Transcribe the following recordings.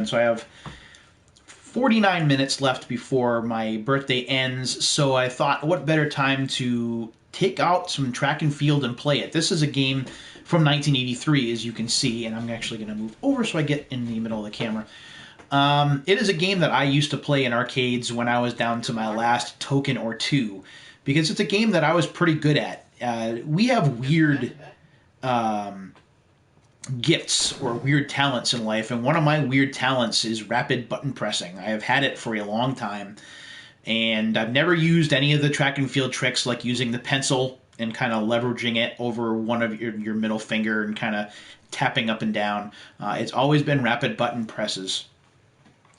And so I have 49 minutes left before my birthday ends, so I thought what better time to take out some track and field and play it. This is a game from 1983, as you can see, and I'm actually going to move over so I get in the middle of the camera. It is a game that I used to play in arcades when I was down to my last token or two, because it's a game that I was pretty good at. We have weird gifts or weird talents in life, and one of my weird talents is rapid button pressing. I have had it for a long time, and I've never used any of the track and field tricks like using the pencil and kind of leveraging it over one of your middle finger and kind of tapping up and down. It's always been rapid button presses.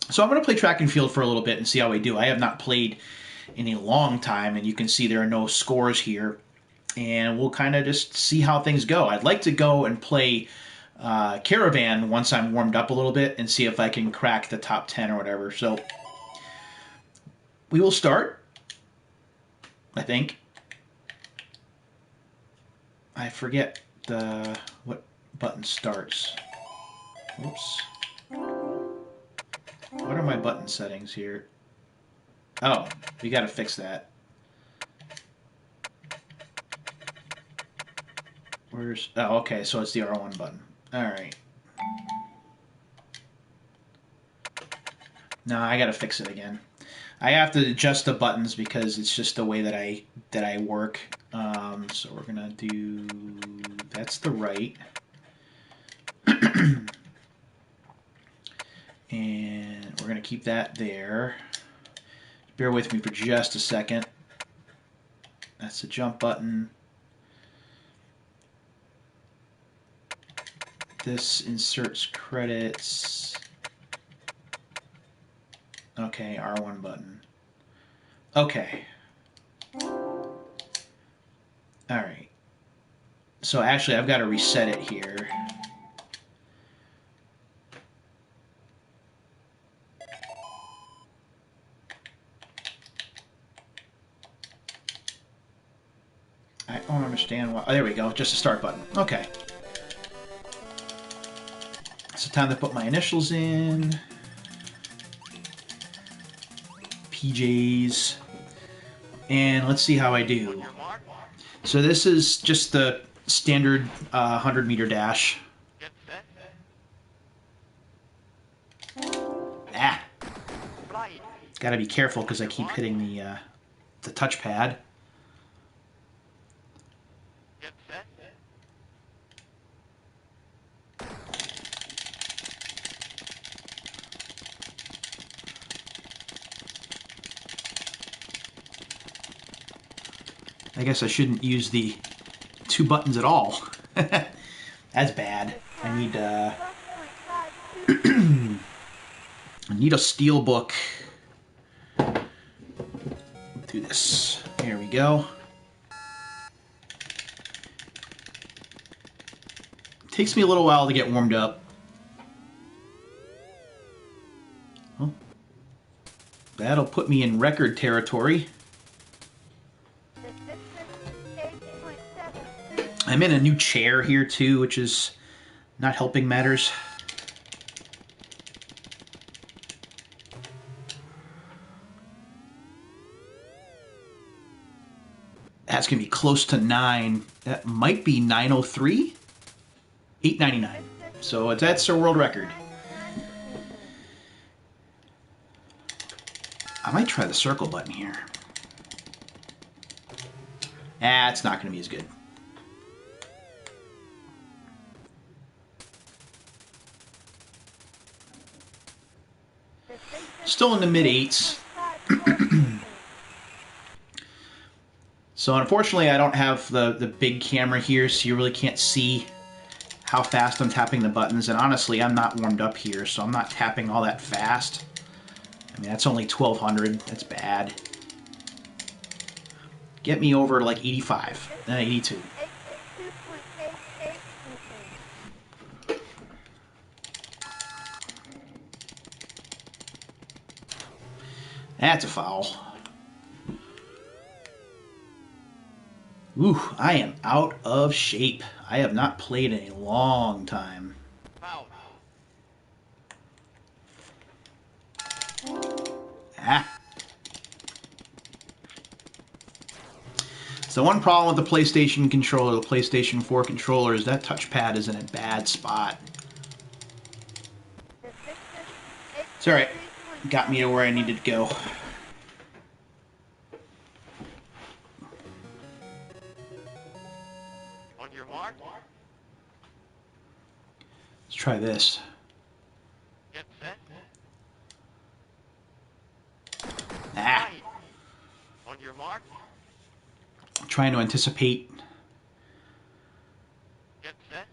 So I'm going to play track and field for a little bit and see how we do. I have not played in a long time, and you can see there are no scores here, and we'll kind of just see how things go. I'd like to go and play Caravan once I'm warmed up a little bit and see if I can crack the top 10 or whatever. So we will start, I think. I forget what button starts. Oops. What are my button settings here? Oh, we got to fix that. Where's... Oh, okay, so it's the R1 button. Alright. No, I got to fix it again. I have to adjust the buttons because it's just the way that I work. So we're going to do... That's the right. And we're going to keep that there. Bear with me for just a second. That's the jump button. This inserts credits. Okay, R1 button. Okay. Alright. So actually I've got to reset it here. I don't understand why. Oh, there we go. Just a start button. Okay. So time to put my initials in. PJs. And let's see how I do. So this is just the standard 100-meter dash. Ah! Gotta be careful because I keep hitting the touchpad. I guess I shouldn't use the two buttons at all. That's bad. I need I need a steel book. Do this. Here we go. Takes me a little while to get warmed up. Well, that'll put me in record territory. I'm in a new chair here too, which is not helping matters. That's going to be close to 9. That might be 903? 899. So that's a world record. I might try the circle button here. It's not going to be as good. Still in the mid-8s. So unfortunately I don't have the big camera here, so you really can't see how fast I'm tapping the buttons. And honestly, I'm not warmed up here, so I'm not tapping all that fast. I mean, that's only 1200. That's bad. Get me over like 85, 82. That's a foul. Ooh, I am out of shape. I have not played in a long time. So one problem with the PlayStation controller, the PlayStation 4 controller, is that touchpad is in a bad spot. It's alright. Got me to where I needed to go. On your mark. Let's try this. Get set. Ah. Right. On your mark. I'm trying to anticipate. Get set.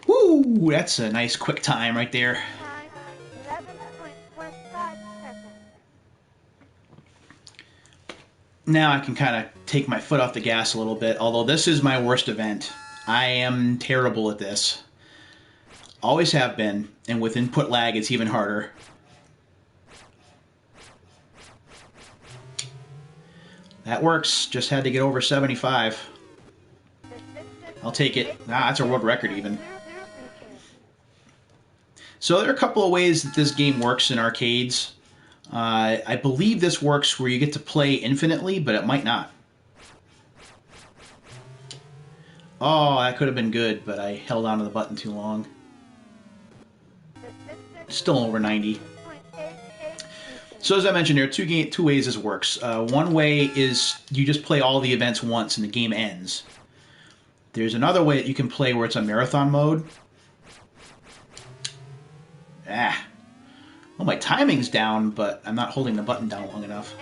Woo! That's a nice quick time right there. Time 11.15 seconds. Now I can kind of take my foot off the gas a little bit, although this is my worst event. I am terrible at this. Always have been, and with input lag it's even harder. That works, just had to get over 75. I'll take it. Ah, that's a world record even. So there are a couple of ways that this game works in arcades. I believe this works where you get to play infinitely, but it might not. Oh, that could have been good, but I held onto the button too long. Still over 90. So as I mentioned, there are two ways this works. One way is you just play all the events once and the game ends. There's another way that you can play where it's a marathon mode. Ah. Well, my timing's down, but I'm not holding the button down long enough.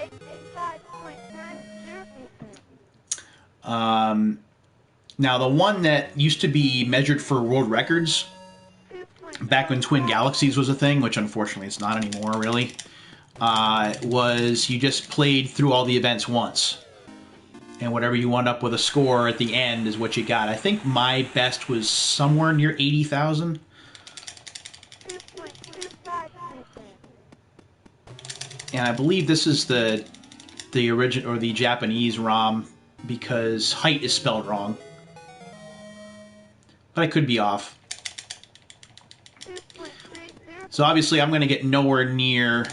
Now, the one that used to be measured for world records, back when Twin Galaxies was a thing, which unfortunately it's not anymore, really, was you just played through all the events once. And whatever you wound up with a score at the end is what you got. I think my best was somewhere near 80,000. And I believe this is the original or the Japanese ROM because height is spelled wrong. But I could be off. So obviously I'm going to get nowhere near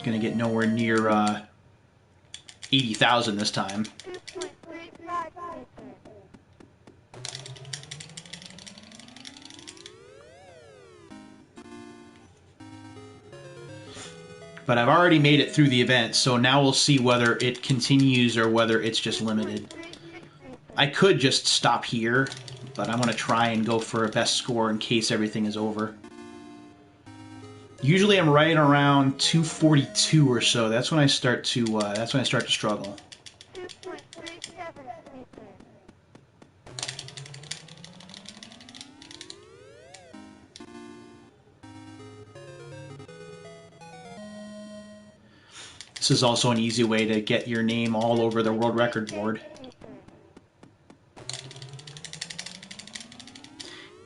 going to get nowhere near 80,000 this time. But I've already made it through the event, so now we'll see whether it continues or whether it's just limited. I could just stop here, but I'm going to try and go for a best score in case everything is over. Usually I'm right around 242 or so. That's when I start to struggle. This is also an easy way to get your name all over the world record board.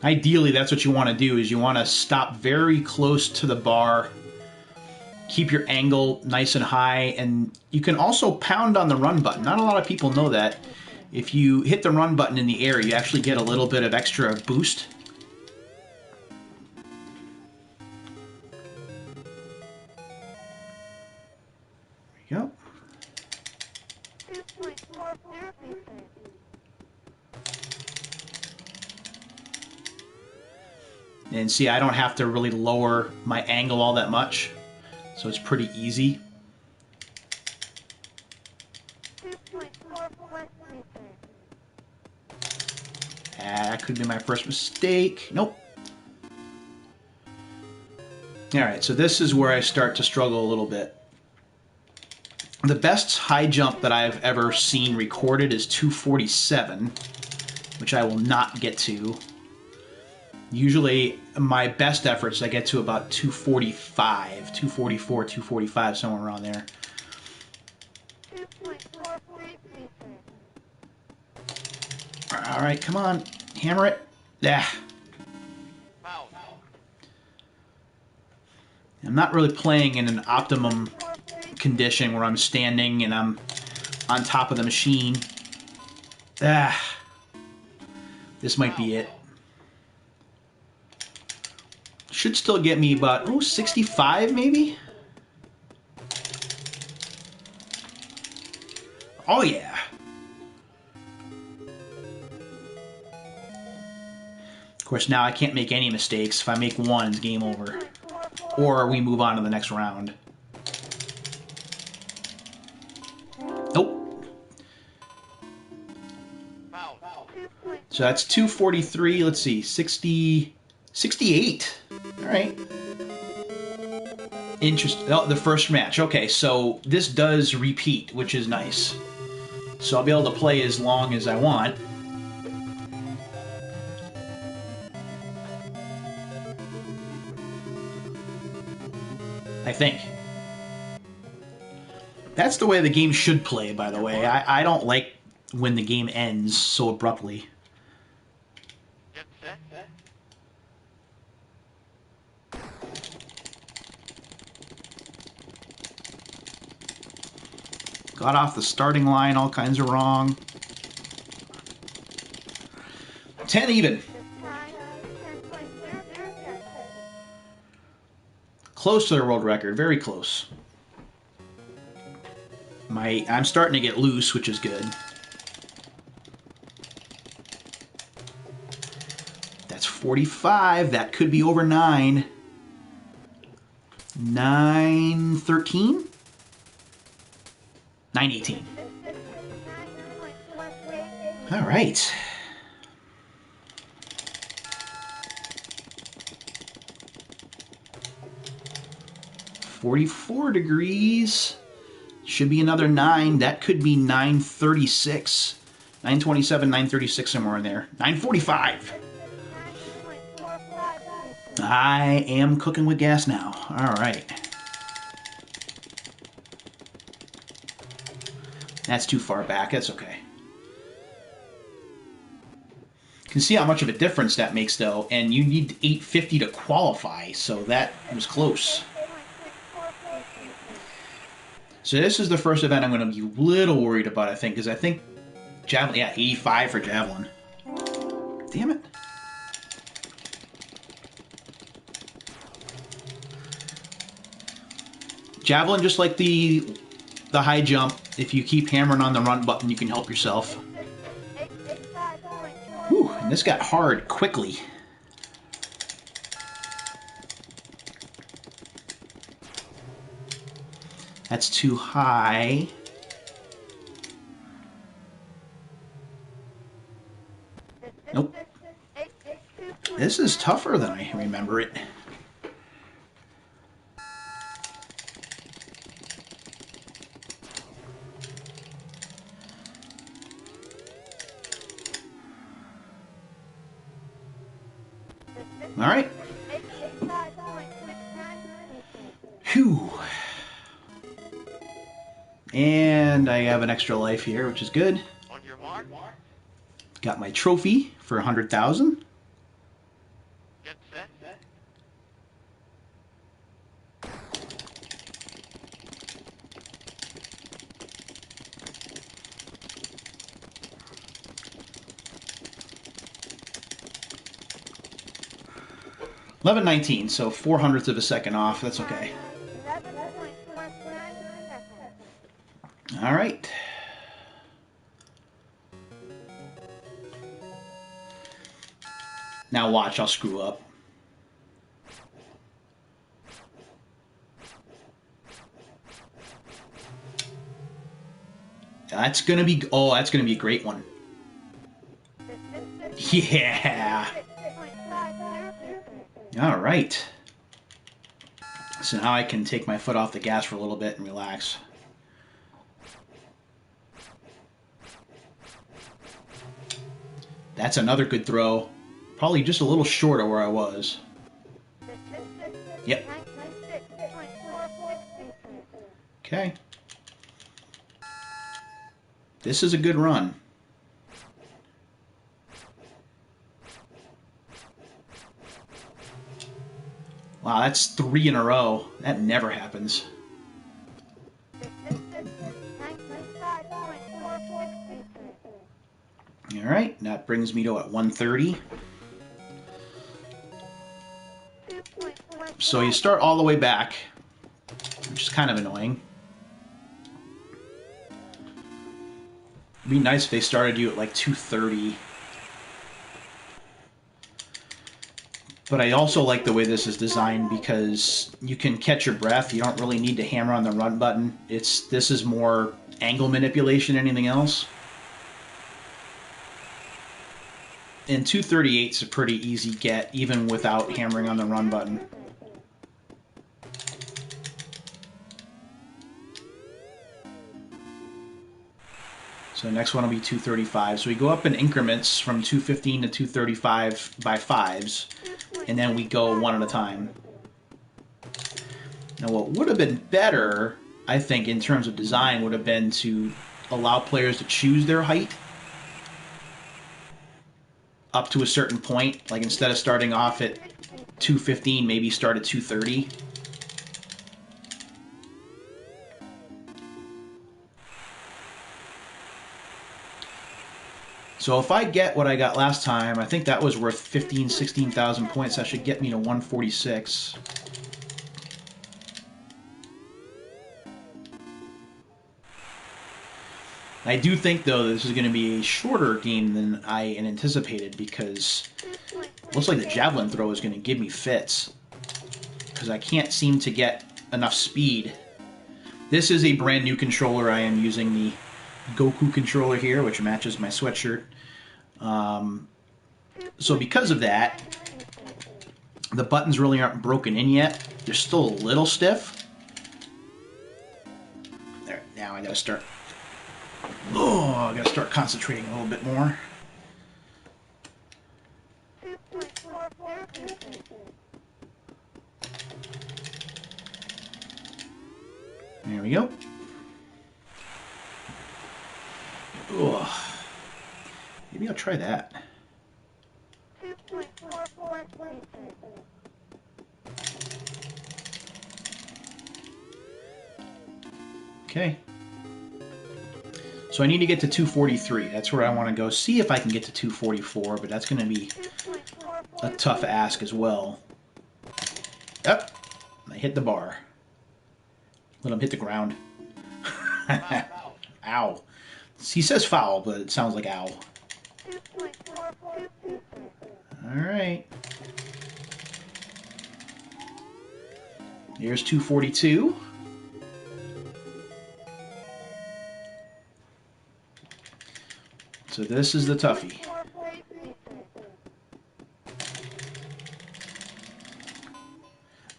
Ideally, that's what you want to do, is you want to stop very close to the bar, keep your angle nice and high, and you can also pound on the run button. Not a lot of people know that. If you hit the run button in the air, you actually get a little bit of extra boost. There you go. And see, I don't have to really lower my angle all that much, so it's pretty easy. That could be my first mistake. Nope. Alright, so this is where I start to struggle a little bit. The best high jump that I've ever seen recorded is 247, which I will not get to. Usually, my best efforts, I get to about 245, 244, 245, somewhere around there. Alright, come on. Hammer it. Yeah. I'm not really playing in an optimum condition where I'm standing and I'm on top of the machine. Ah, this might be it. Should still get me about, 65 maybe? Oh yeah. Of course, now I can't make any mistakes. If I make one, it's game over. Or we move on to the next round. Nope. So that's 243. Let's see. 68. All right. Interesting. Oh, the first match. Okay, so this does repeat, which is nice. So I'll be able to play as long as I want. I think. That's the way the game should play, by the way. I don't like when the game ends so abruptly. Get set. Got off the starting line all kinds of wrong. 10 even. Close to the world record, very close. I'm starting to get loose, which is good. That's 45. That could be over 9. 913? 918. All right. $44 degrees. Should be another 9. That could be 936. 927, 936, somewhere in there. 945. I am cooking with gas now. All right. That's too far back. That's okay. You can see how much of a difference that makes, though, and you need 850 to qualify, so that was close. So this is the first event I'm going to be a little worried about, I think, because I think Javelin, yeah, 85 for Javelin. Damn it. Javelin, just like the high jump, if you keep hammering on the run button, you can help yourself. Whew, and this got hard quickly. That's too high. Nope. This is tougher than I remember it. All right. Phew. And I have an extra life here, which is good. On your mark. Got my trophy for 100,000. Get set. 11:19, so 0.04 of a second off. That's okay. All right. Now watch, I'll screw up. That's gonna be, oh, that's gonna be a great one. Yeah. All right. So now I can take my foot off the gas for a little bit and relax. That's another good throw. Probably just a little short of where I was. Yep. Okay. This is a good run. Wow, that's 3 in a row. That never happens. Alright, that brings me to, what, 130? So you start all the way back, which is kind of annoying. It'd be nice if they started you at like 230. But I also like the way this is designed because you can catch your breath. You don't really need to hammer on the run button. This is more angle manipulation than anything else. And 238 is a pretty easy get, even without hammering on the run button. So the next one will be 235. So we go up in increments from 215 to 235 by 5s, and then we go one at a time. Now what would have been better, I think, in terms of design, would have been to allow players to choose their height up to a certain point. Like instead of starting off at 215, maybe start at 230. So if I get what I got last time, I think that was worth 15,000, 16,000 points. That should get me to 146. I do think, though, this is going to be a shorter game than I anticipated because it looks like the Javelin Throw is going to give me fits because I can't seem to get enough speed. This is a brand new controller. I am using the Goku controller here, which matches my sweatshirt. So because of that, the buttons really aren't broken in yet. They're still a little stiff. There, now I gotta start. Oh, I gotta start concentrating a little bit more. There we go. Ugh. Maybe I'll try that. Okay. So I need to get to 243. That's where I want to go. See if I can get to 244, but that's going to be a tough ask as well. Yep. I hit the bar. Let him hit the ground. Ow. He says foul, but it sounds like ow. Alright. Here's 242. So this is the toughie.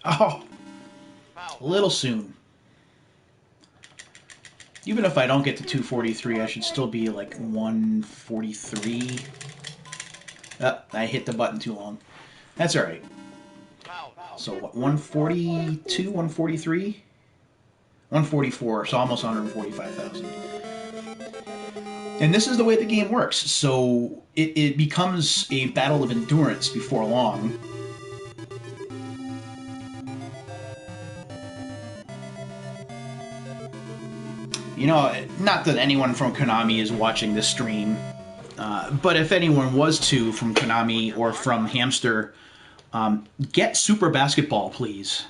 Oh! A little soon. Even if I don't get to 243, I should still be like 143. Oh, I hit the button too long. That's alright. So what, 142, 143? 144, so almost 145,000. And this is the way the game works. So it becomes a battle of endurance before long. You know, not that anyone from Konami is watching this stream, but if anyone was to from Konami or from Hamster, get Super Basketball, please.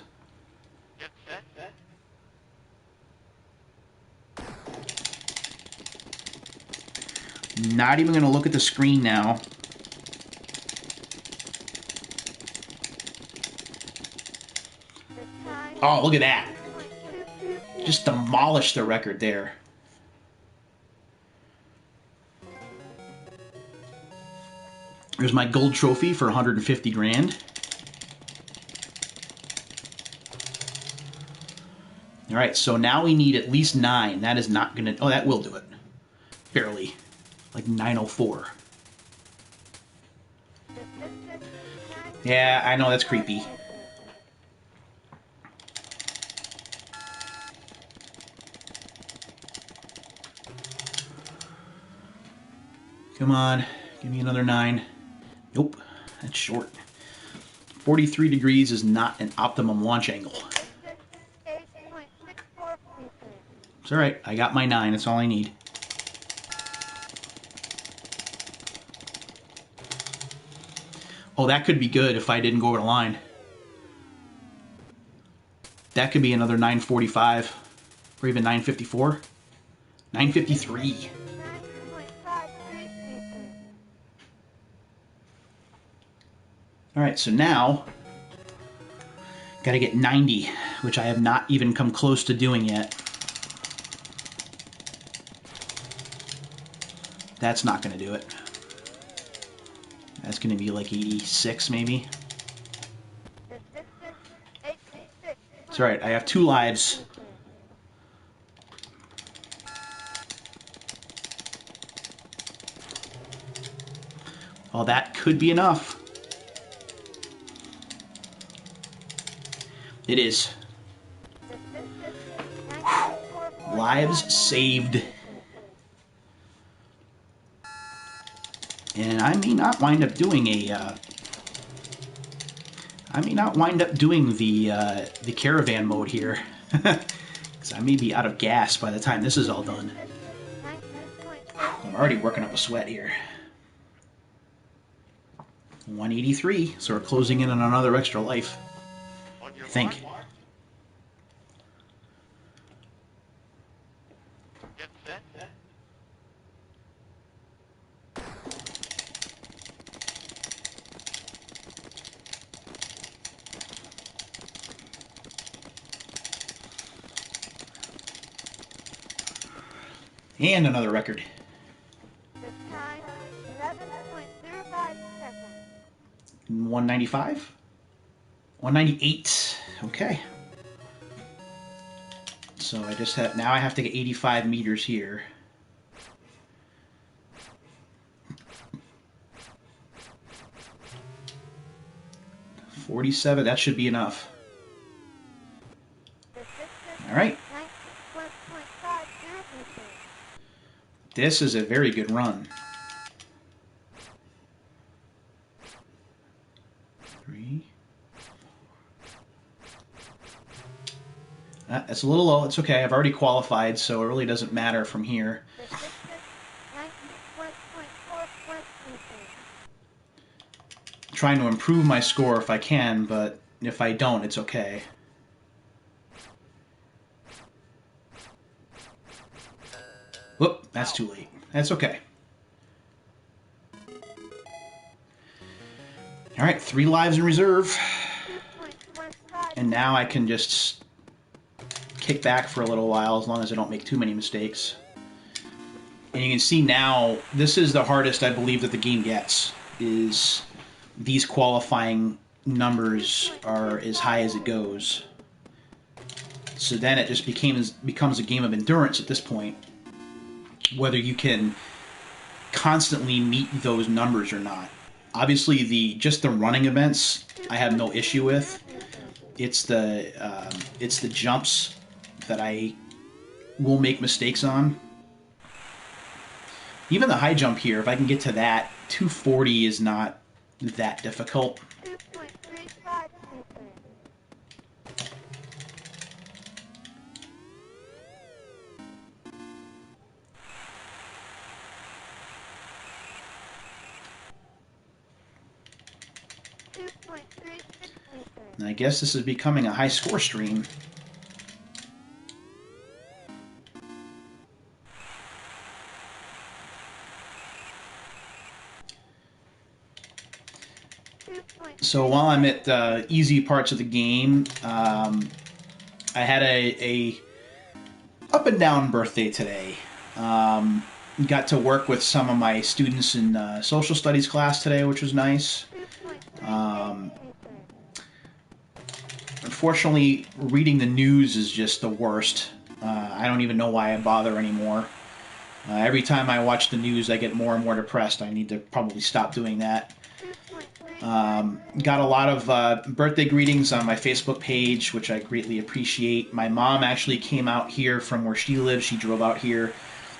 Not even going to look at the screen now. Oh, look at that. Just demolished the record there. There's my gold trophy for 150 grand. All right, so now we need at least 9. That is not going to... Oh, that will do it. Barely. Like 904. Yeah, I know, that's creepy. Come on, give me another 9. Nope, that's short. 43 degrees is not an optimum launch angle. It's all right. I got my 9. That's all I need. Oh, that could be good if I didn't go over the line. That could be another 945 or even 954. 953. All right, so now got to get 90, which I have not even come close to doing yet. That's not going to do it. That's going to be like 86 maybe. It's all right. I have 2 lives. Well, that could be enough. It is. Lives saved. And I may not wind up doing a. I may not wind up doing the caravan mode here, because I may be out of gas by the time this is all done. I'm already working up a sweat here. 183, so we're closing in on another extra life. I think. Get set. And another record. The time, 11.05 seconds. 195? 198. Okay. So I just have, now I have to get 85 meters here. $47, that should be enough. All right. This is a very good run. 3. That's a little low. It's okay. I've already qualified, so it really doesn't matter from here. Trying to improve my score if I can, but if I don't, it's okay. Whoop, that's too late. That's okay. Alright, 3 lives in reserve. And now I can just kick back for a little while as long as I don't make too many mistakes. And you can see now, this is the hardest I believe that the game gets, is these qualifying numbers are as high as it goes. So then it just becomes a game of endurance at this point, whether you can constantly meet those numbers or not. Obviously, just the running events I have no issue with. It's the jumps that I will make mistakes on. Even the high jump here, if I can get to that, 240 is not that difficult. 2.35 And I guess this is becoming a high score stream. So while I'm at the easy parts of the game, I had a up and down birthday today. Got to work with some of my students in social studies class today, which was nice. Unfortunately, reading the news is just the worst. I don't even know why I bother anymore. Every time I watch the news, I get more and more depressed. I need to probably stop doing that. Got a lot of birthday greetings on my Facebook page, which I greatly appreciate. My mom actually came out here from where she lives. She drove out here.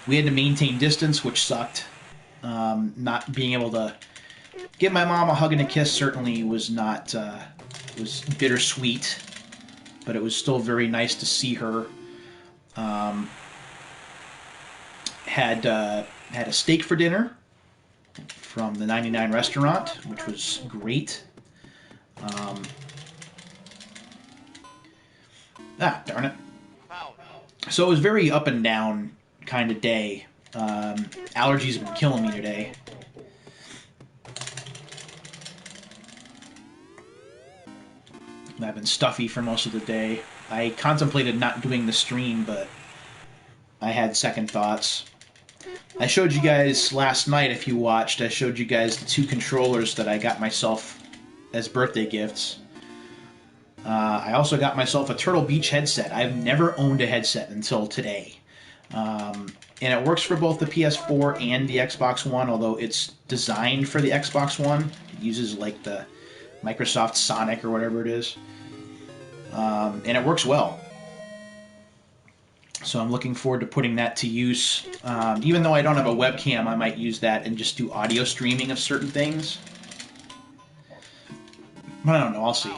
We had to maintain distance, which sucked. Not being able to give my mom a hug and a kiss certainly was not was bittersweet, but it was still very nice to see her. Had a steak for dinner from the 99 restaurant, which was great. Darn it. So it was very up and down kind of day. Allergies have been killing me today. I've been stuffy for most of the day. I contemplated not doing the stream, but I had second thoughts. I showed you guys last night, if you watched, I showed you guys the 2 controllers that I got myself as birthday gifts. I also got myself a Turtle Beach headset. I've never owned a headset until today. And it works for both the PS4 and the Xbox One, although it's designed for the Xbox One. It uses like the Microsoft Sonic or whatever it is. And it works well. So I'm looking forward to putting that to use. Even though I don't have a webcam, I might use that and just do audio streaming of certain things. But I don't know, I'll see.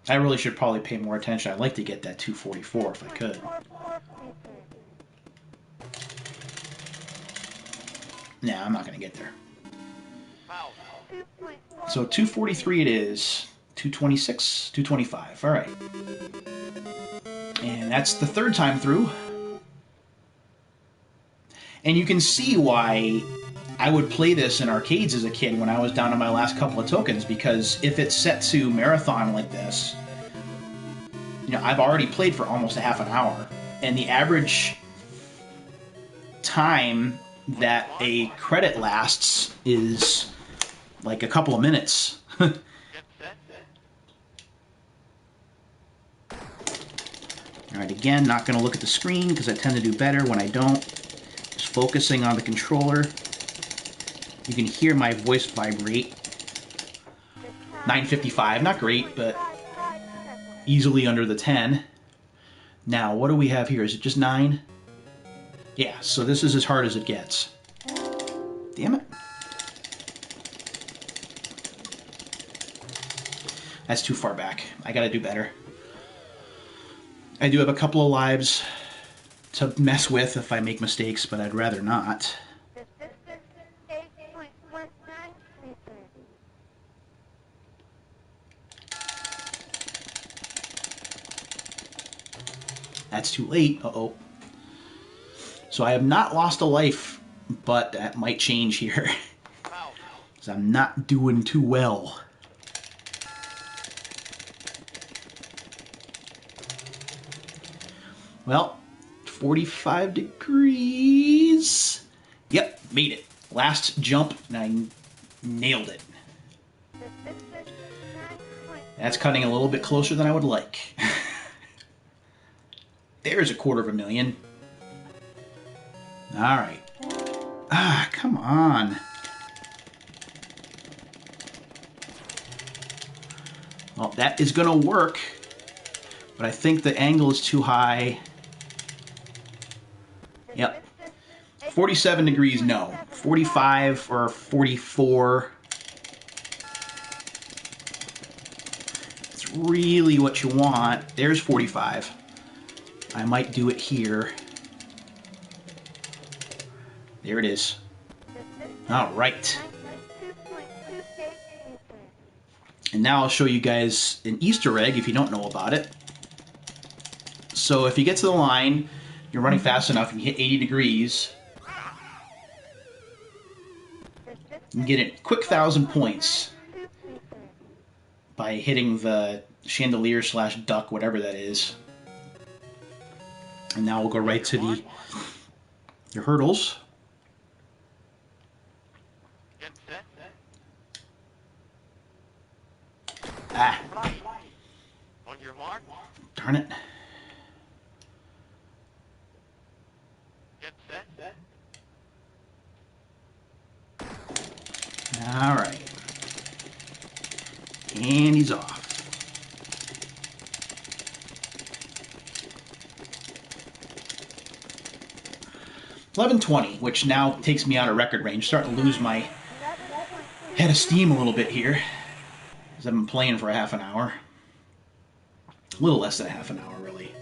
I really should probably pay more attention. I'd like to get that 244 if I could. Nah, I'm not going to get there. So 243 it is. 226, 225. All right. And that's the 3rd time through. And you can see why I would play this in arcades as a kid when I was down to my last couple of tokens, because if it's set to marathon like this, you know, I've already played for almost a half an hour, and the average time that a credit lasts is like a couple of minutes. Alright, again, not going to look at the screen because I tend to do better when I don't. Just focusing on the controller. You can hear my voice vibrate. 955, not great, but easily under the 10. Now, what do we have here? Is it just 9? Yeah, so this is as hard as it gets. Damn it. That's too far back. I gotta do better. I do have a couple of lives to mess with if I make mistakes, but I'd rather not. That's too late. Uh-oh. So I have not lost a life, but that might change here. Because I'm not doing too well. Well, 45 degrees. Yep, made it. Last jump, and I nailed it. That's cutting a little bit closer than I would like. There's $250,000. Alright. Ah, come on. Well, that is going to work. But I think the angle is too high. Yep. 47 degrees, no. 45 or 44. It's really what you want. There's 45. I might do it here. There it is. All right. And now I'll show you guys an Easter egg if you don't know about it. So if you get to the line, you're running fast enough, and you hit 80 degrees, you can get a quick 1,000 points by hitting the chandelier / duck, whatever that is. And now we'll go right to your hurdles. Ah. On your mark. Darn it. Get set. All right. And he's off. $11.20, which now takes me out of record range. Starting to lose my ahead of steam a little bit here, because I've been playing for a half an hour. A little less than a half an hour, really.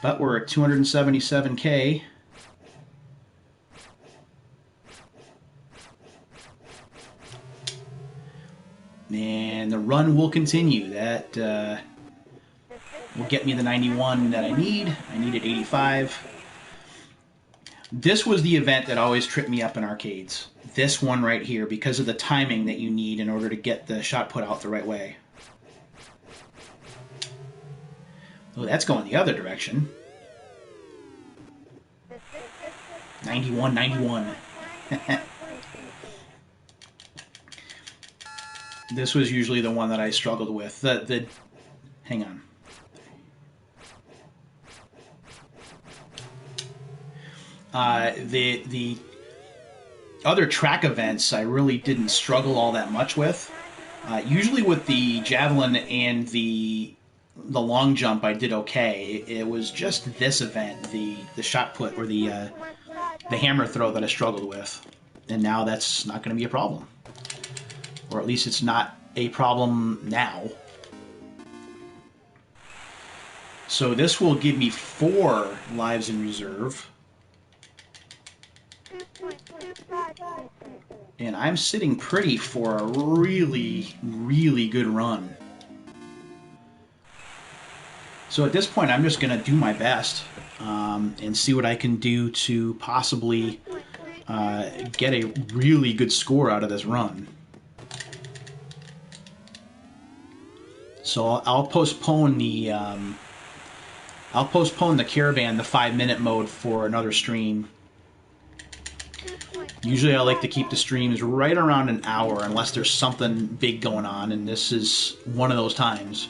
But we're at 277K. And the run will continue. That will get me the 91 that I need. I needed 85. This was the event that always tripped me up in arcades. This one right here, because of the timing that you need in order to get the shot put out the right way. Oh, that's going the other direction. 91, 91. This was usually the one that I struggled with. Hang on. The other track events I really didn't struggle all that much with. Usually with the javelin and the long jump I did okay. It was just this event, the shot put or the hammer throw that I struggled with. And now that's not going to be a problem. Or at least it's not a problem now. So this will give me 4 lives in reserve. And I'm sitting pretty for a really, really good run. So at this point, I'm just going to do my best and see what I can do to possibly get a really good score out of this run. So I'll postpone the caravan, the 5-minute mode, for another stream. Usually I like to keep the streams right around an hour unless there's something big going on, and this is one of those times.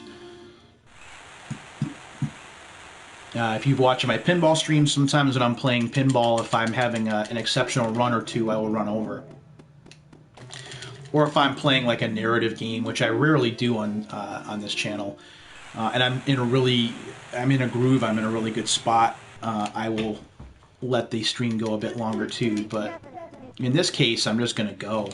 If you've watched my pinball streams, sometimes when I'm playing pinball, if I'm having an exceptional run or two, I will run over. Or if I'm playing like a narrative game, which I rarely do on this channel, and I'm in a groove, I'm in a really good spot, I will let the stream go a bit longer too. But in this case, I'm just going to go.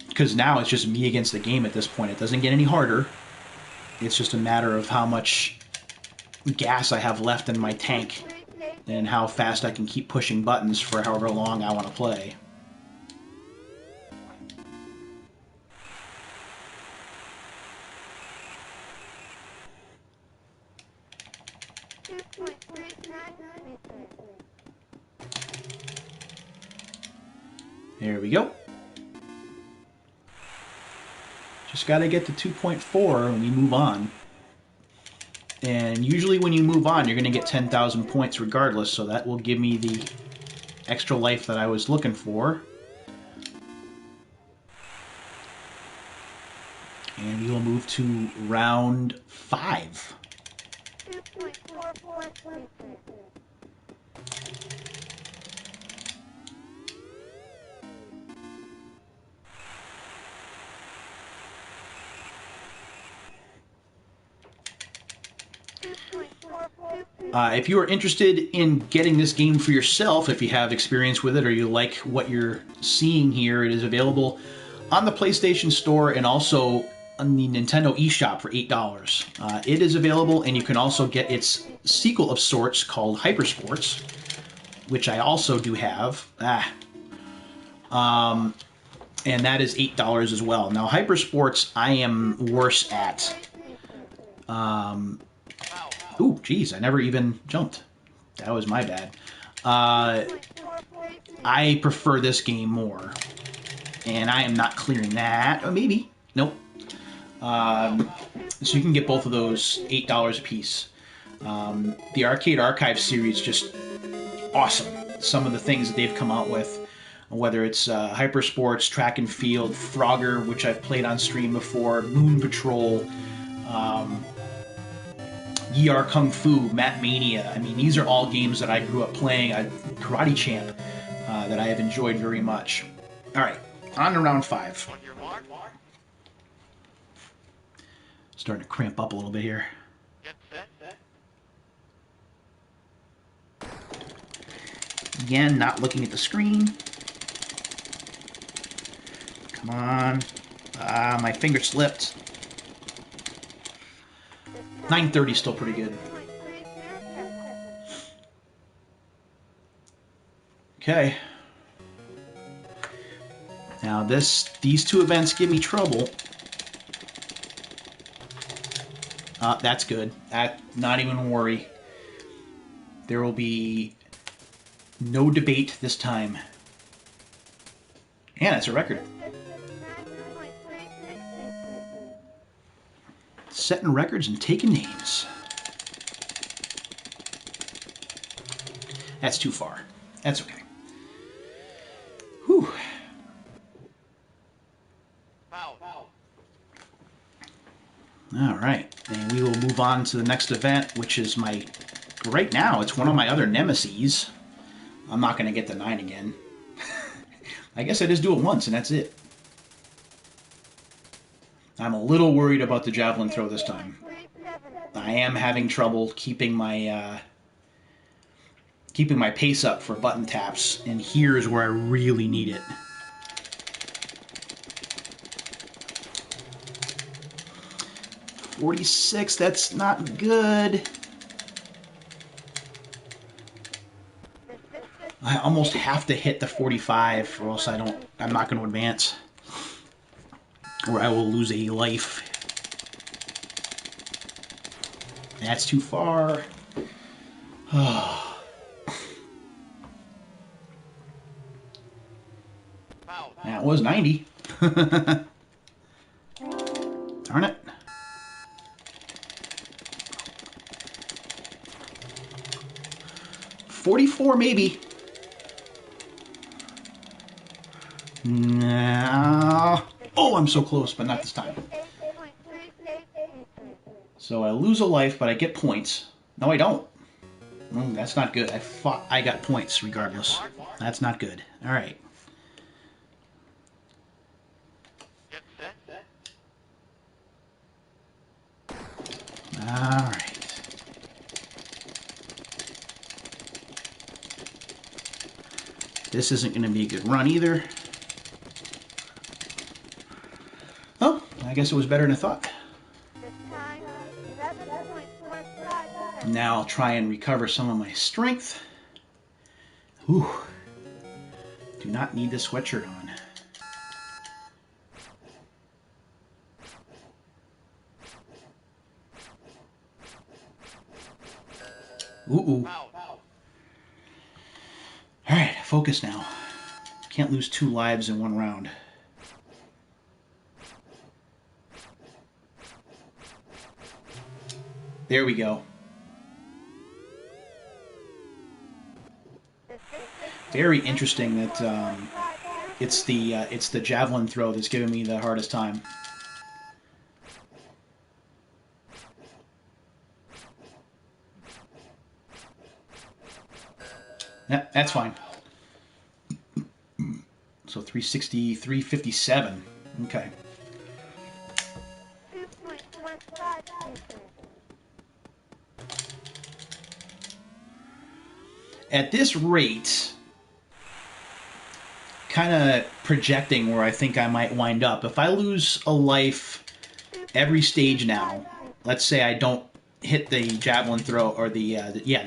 Because now it's just me against the game at this point. It doesn't get any harder. It's just a matter of how much gas I have left in my tank and how fast I can keep pushing buttons for however long I want to play. There we go. Just got to get to 2.4 and we move on. And usually when you move on, you're going to get 10,000 points regardless, so that will give me the extra life that I was looking for. And we will move to round 5. If you are interested in getting this game for yourself, if you have experience with it or you like what you're seeing here, it is available on the PlayStation Store and also on the Nintendo eShop for $8. It is available, and you can also get its sequel of sorts called Hypersports, which I also do have. And that is $8 as well. Now, Hypersports I am worse at. Ooh, geez, I never even jumped. That was my bad. I prefer this game more. And I am not clearing that. Oh, maybe. Nope. So you can get both of those $8 a piece. The Arcade Archive series, just awesome. Some of the things that they've come out with, whether it's Hypersports, Track and Field, Frogger, which I've played on stream before, Moon Patrol, ER Kung Fu, Mat Mania. I mean, these are all games that I grew up playing. Karate Champ, that I have enjoyed very much. All right, on to round 5. On your mark. Starting to cramp up a little bit here. Get set. Again, not looking at the screen. Come on. Ah, my finger slipped. 930 is still pretty good. Okay. Now these two events give me trouble. That's good. Not even a worry. There will be no debate this time. And it's a record. Setting records and taking names. That's too far. That's okay. Whew. All right, and we will move on to the next event, which is right now, it's one of my other nemeses. I'm not going to get the 9 again. I guess I just do it once, and that's it. I'm a little worried about the Javelin Throw this time. I am having trouble keeping my pace up for button taps, and here's where I really need it. $46, that's not good. I almost have to hit the 45 or else I'm not going to advance. Or I will lose a life. That's too far. That was 90. Darn it. $44 maybe. No. Oh, I'm so close, but not this time. So I lose a life, but I get points. No, I don't. That's not good. I got points regardless. That's not good. All right. All right. This isn't going to be a good run either. Oh, I guess it was better than I thought. Now I'll try and recover some of my strength. Whew. Do not need the sweatshirt on. Ooh. Alright, focus now. Can't lose 2 lives in one round. There we go. Very interesting that it's the Javelin Throw that's giving me the hardest time. Yep, that's fine. So 360, 357. Okay. At this rate, kind of projecting where I think I might wind up. If I lose a life every stage now, let's say I don't hit the Javelin Throw or the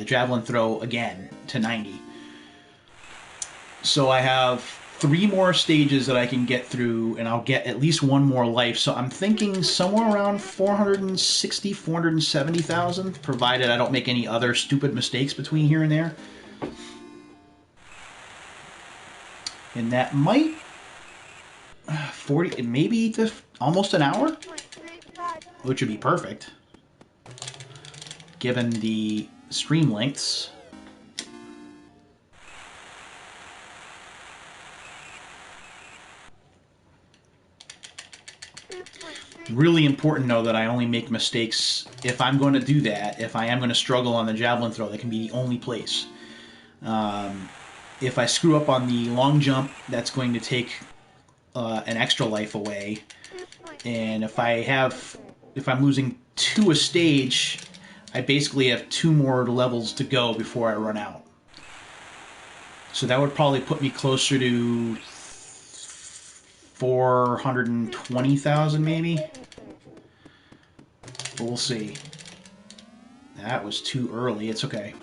Javelin Throw again to 90. So I have 3 more stages that I can get through, and I'll get at least 1 more life. So I'm thinking somewhere around 460, 470,000, provided I don't make any other stupid mistakes between here and there. And that might 40, maybe to almost an hour, which would be perfect, given the stream lengths. Really important, though, that I only make mistakes if I'm going to do that. If I am going to struggle on the Javelin Throw, that can be the only place. If I screw up on the long jump, that's going to take an extra life away. And if I'm losing 2 a stage, I basically have 2 more levels to go before I run out. So that would probably put me closer to 420,000 maybe. But we'll see. That was too early. It's okay.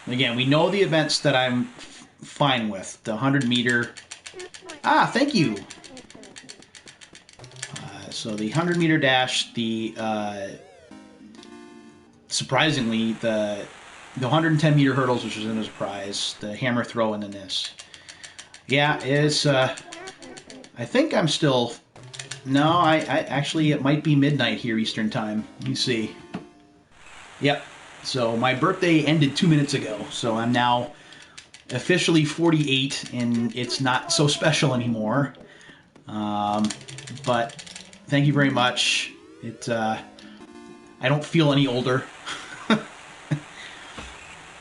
Again, we know the events that I'm fine with. The 100 meter. Ah, thank you. So the 100 meter dash, the surprisingly the 110 meter hurdles, which was in a surprise, the hammer throw, and then this. Yeah, it's. I think I'm still. No, I actually it might be midnight here Eastern time. Let me see. Yep. So my birthday ended 2 minutes ago, so I'm now officially 48, and it's not so special anymore. But thank you very much. I don't feel any older.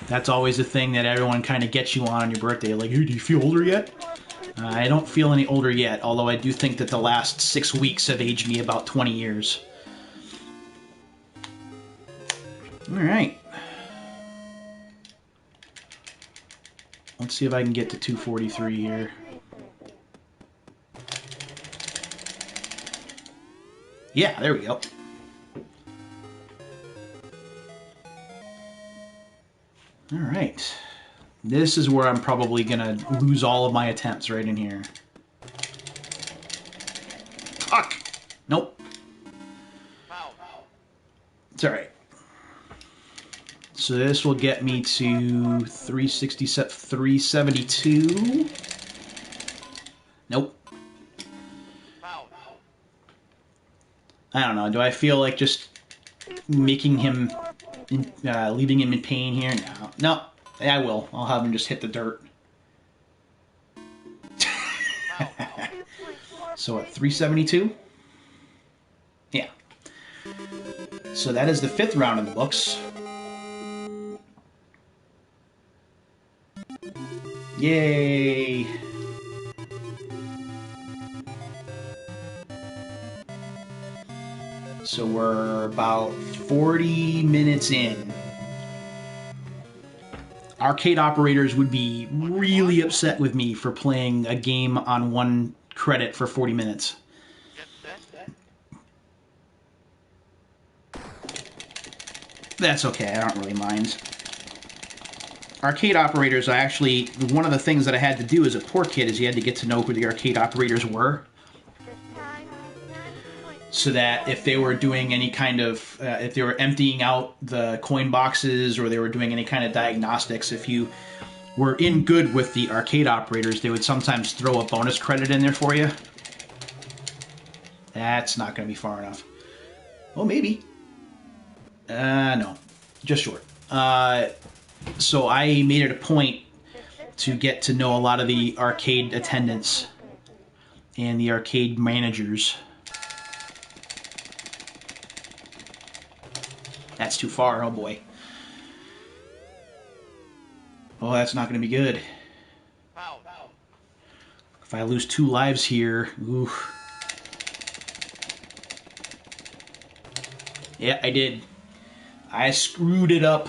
That's always a thing that everyone kind of gets you on your birthday. Like, hey, do you feel older yet? I don't feel any older yet, although I do think that the last 6 weeks have aged me about 20 years. All right. Let's see if I can get to 243 here. Yeah, there we go. All right. This is where I'm probably going to lose all of my attempts right in here. Fuck! Nope. It's all right. So this will get me to 372. Nope. I don't know. Do I feel like just making him, leaving him in pain here? No. No. I will. I'll have him just hit the dirt. So at 372? Yeah. So that is the 5th round in the books. Yay! So we're about 40 minutes in. Arcade operators would be really upset with me for playing a game on 1 credit for 40 minutes. That's okay, I don't really mind. Arcade operators, one of the things that I had to do as a poor kid is you had to get to know who the arcade operators were. So that if they were doing any kind of, if they were emptying out the coin boxes or they were doing any kind of diagnostics, if you were in good with the arcade operators, they would sometimes throw a bonus credit in there for you. That's not going to be far enough. Oh, maybe. No. Just short. So I made it a point to get to know a lot of the arcade attendants and the arcade managers. That's too far, oh boy. Oh, that's not going to be good. If I lose 2 lives here, ooh. Yeah, I did. I screwed it up.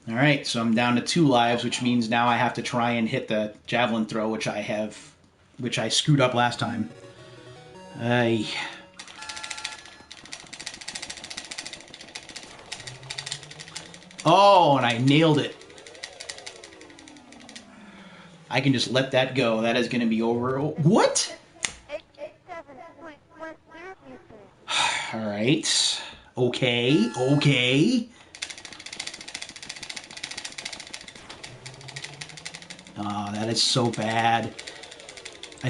Alright, so I'm down to 2 lives, which means now I have to try and hit the Javelin Throw, which I screwed up last time. Oh, and I nailed it. I can just let that go. That is going to be over. What? 887.10 Alright. Okay, okay. Oh, that is so bad. I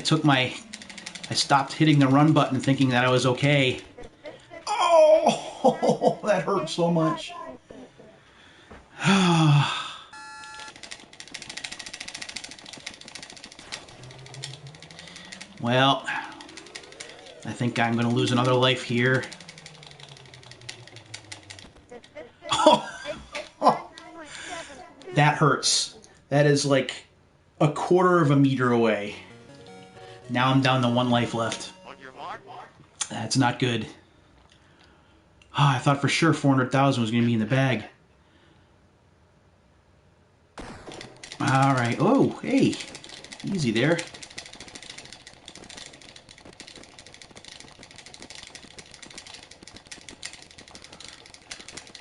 stopped hitting the run button thinking that I was okay. Oh, that hurt so much. Well, I think I'm going to lose another life here. That hurts. That is like a quarter of a meter away. Now I'm down to 1 life left. That's not good. Oh, I thought for sure 400,000 was going to be in the bag. Alright. Oh, hey. Easy there.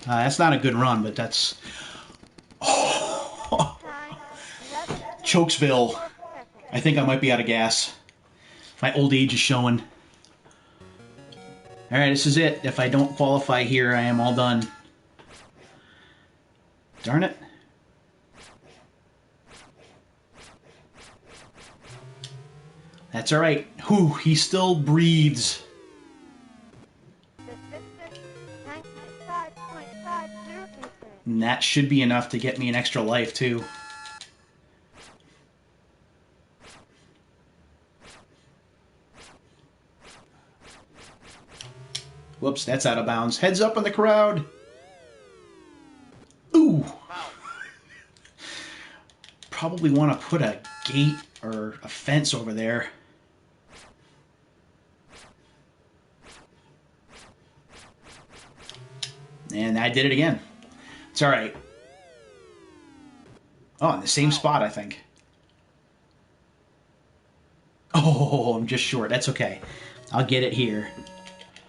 That's not a good run, but that's... Oh, Time 11 Chokesville. seconds. I think I might be out of gas. My old age is showing. Alright, this is it. If I don't qualify here, I am all done. Darn it. That's alright. Whew, he still breathes. Statistics 95.50%. And that should be enough to get me an extra life, too. Whoops, that's out of bounds. Heads up on the crowd. Ooh. Probably want to put a gate or a fence over there. And I did it again. It's alright. Oh, in the same spot, I think. Oh, I'm just short. That's okay. I'll get it here.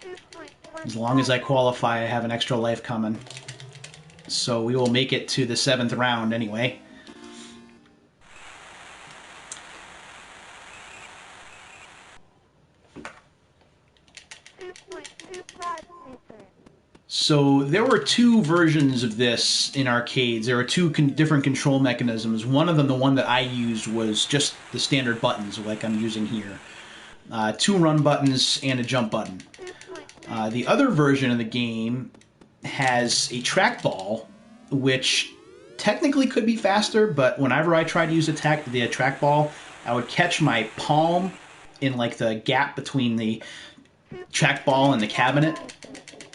2.1. As long as I qualify, I have an extra life coming. So we will make it to the 7th round anyway. So there were two versions of this in arcades. There were two different control mechanisms. One of them, the one that I used, was just the standard buttons like I'm using here. 2 run buttons and a jump button. The other version of the game has a trackball, which technically could be faster, but whenever I tried to use the trackball, I would catch my palm in like the gap between the trackball and the cabinet,